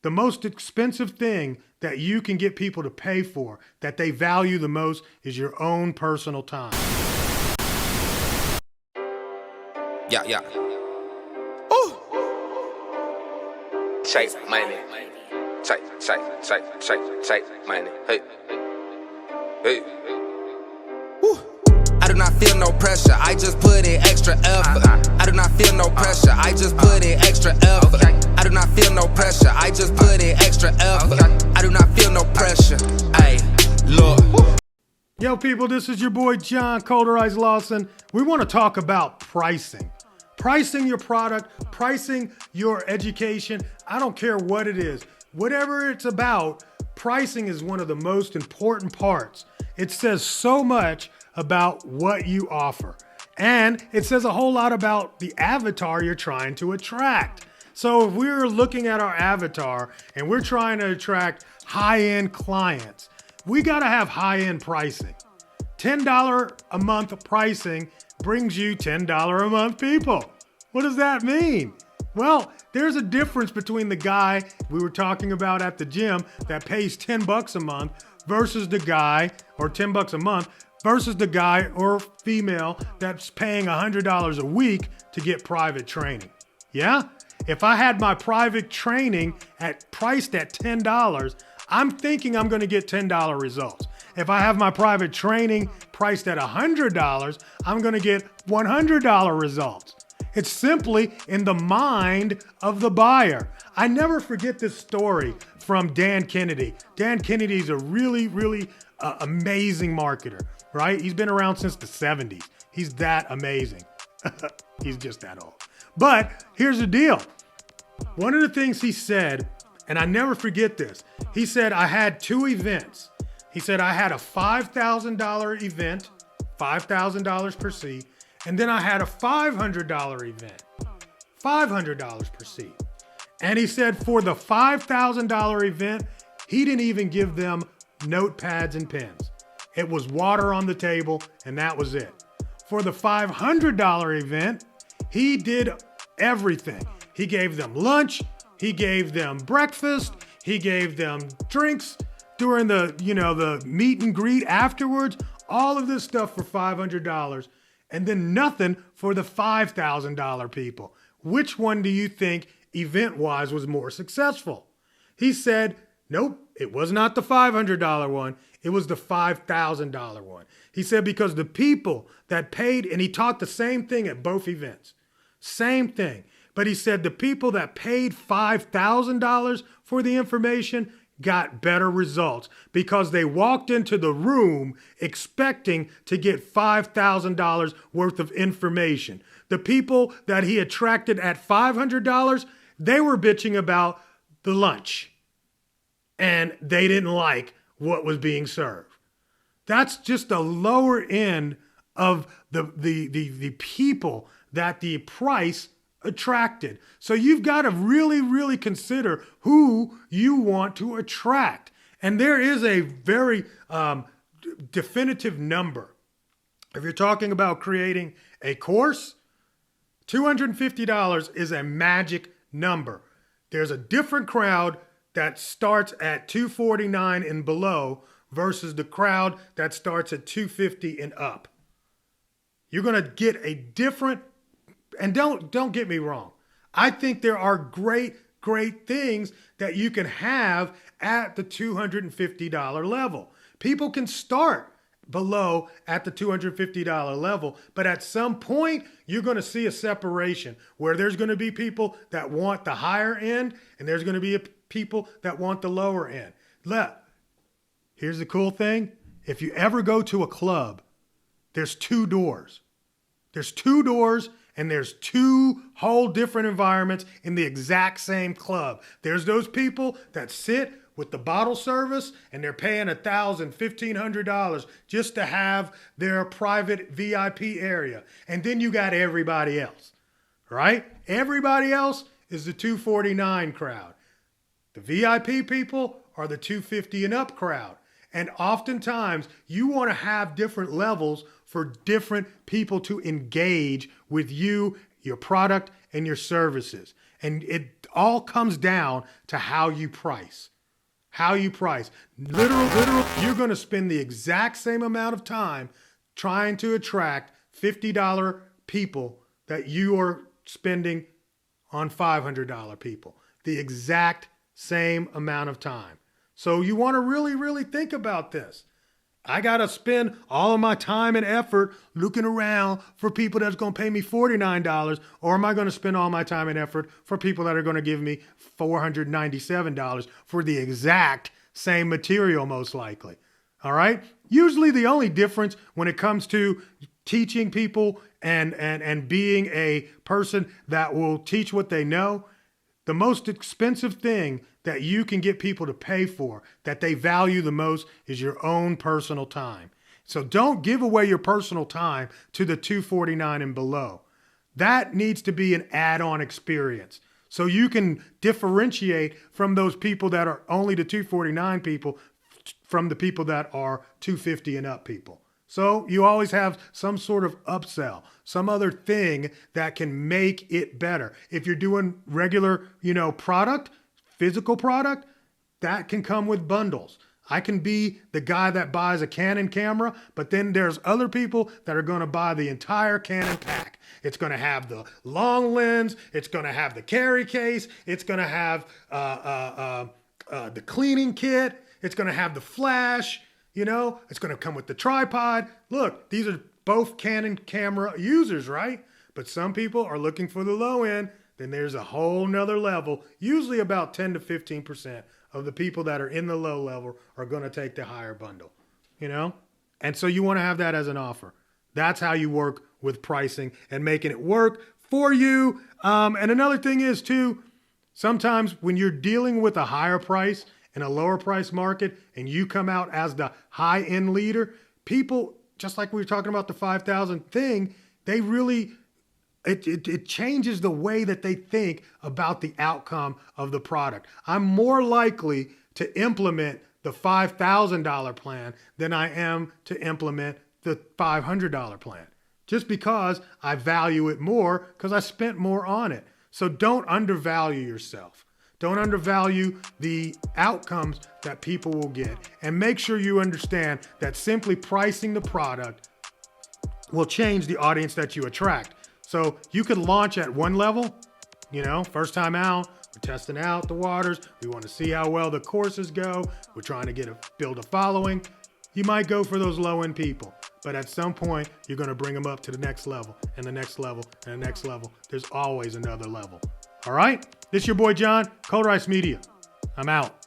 the most expensive thing that you can get people to pay for, that they value the most, is your own personal time. Yeah. Ooh. Chase money. Chase money. Hey. Woo. I do not feel no pressure, I just put in extra effort. I do not feel no pressure, I just put in extra effort. I do not feel no pressure, I just put in extra effort. I do not feel no pressure. Ay, look. Yo, people, this is your boy John Colderized Lawson. We want to talk about pricing. Pricing your product, pricing your education. I don't care what it is. Whatever it's about, pricing is one of the most important parts. It says so much about what you offer. And it says a whole lot about the avatar you're trying to attract. So if we're looking at our avatar and we're trying to attract high-end clients, we got to have high-end pricing. $10 a month pricing brings you $10 a month people. What does that mean? Well, there's a difference between the guy we were talking about at the gym that pays $10 a month versus the guy, or $10 a month, versus the guy or female that's paying $100 a week to get private training. Yeah? If I had my private training priced at $10, I'm thinking I'm going to get $10 results. If I have my private training priced at $100, I'm going to get $100 results. It's simply in the mind of the buyer. I never forget this story from Dan Kennedy. Dan Kennedy is a really amazing marketer, right? He's been around since the 70s. He's that amazing. He's just that old. But here's the deal. One of the things he said, and I never forget this, he said, I had two events. He said, I had a $5,000 event, $5,000 per seat, and then I had a $500 event, $500 per seat. And he said for the $5,000 event, he didn't even give them notepads and pens. It was water on the table, and that was it. For the $500 event, he did everything. He gave them lunch, he gave them breakfast, he gave them drinks during the meet and greet afterwards, all of this stuff for $500, and then nothing for the $5,000 people. Which one do you think event-wise was more successful? He said, nope, it was not the $500 one. It was the $5,000 one. He said because the people that paid, and he taught the same thing at both events. Same thing. But he said the people that paid $5,000 for the information got better results because they walked into the room expecting to get $5,000 worth of information. The people that he attracted at $500, they were bitching about the lunch and they didn't like what was being served. That's just the lower end of the people that the price attracted. So you've got to really consider who you want to attract. And there is a very definitive number. If you're talking about creating a course, $250 is a magic number. There's a different crowd that starts at $249 and below versus the crowd that starts at $250 and up. You're going to get a different. And don't get me wrong. I think there are great things that you can have at the $250 level. People can start below at the $250 level, but at some point you're going to see a separation where there's going to be people that want the higher end and there's going to be people that want the lower end. Here's the cool thing. If you ever go to a club, there's two doors. There's two doors. And there's two whole different environments in the exact same club. There's those people that sit with the bottle service and they're paying $1,000, $1,500 just to have their private VIP area. And then you got everybody else, right? Everybody else is the $249 crowd. The VIP people are the $250 and up crowd. And oftentimes you want to have different levels for different people to engage with you, your product, and your services. And it all comes down to how you price. How you price. Literal, you're going to spend the exact same amount of time trying to attract $50 people that you are spending on $500 people. The exact same amount of time. So you want to really think about this. I got to spend all of my time and effort looking around for people that's going to pay me $49, or am I going to spend all my time and effort for people that are going to give me $497 for the exact same material, most likely? All right? Usually the only difference when it comes to teaching people and being a person that will teach what they know, the most expensive thing that you can get people to pay for, that they value the most, is your own personal time. So don't give away your personal time to the $249 and below. That needs to be an add-on experience. So you can differentiate from those people that are only the $249 people from the people that are $250 and up people. So you always have some sort of upsell, some other thing that can make it better. If you're doing regular, product, physical product, that can come with bundles. I can be the guy that buys a Canon camera, but then there's other people that are going to buy the entire Canon pack. It's going to have the long lens. It's going to have the carry case. It's going to have the cleaning kit. It's going to have the flash. It's going to come with the tripod. Look, these are both Canon camera users, right? But some people are looking for the low end. Then there's a whole nother level. Usually about 10 to 15% of the people that are in the low level are going to take the higher bundle, And so you want to have that as an offer. That's how you work with pricing and making it work for you. And another thing is too, sometimes when you're dealing with a higher price in a lower price market and you come out as the high end leader, people, just like we were talking about the 5,000 thing, they really, it changes the way that they think about the outcome of the product. I'm more likely to implement the $5,000 plan than I am to implement the $500 plan, just because I value it more because I spent more on it. So don't undervalue yourself. Don't undervalue the outcomes that people will get. And make sure you understand that simply pricing the product will change the audience that you attract. So you could launch at one level, first time out, we're testing out the waters. We want to see how well the courses go. We're trying to build a following. You might go for those low end people, but at some point you're going to bring them up to the next level and the next level and the next level. There's always another level. All right? This is your boy John, Cold Rice Media. I'm out.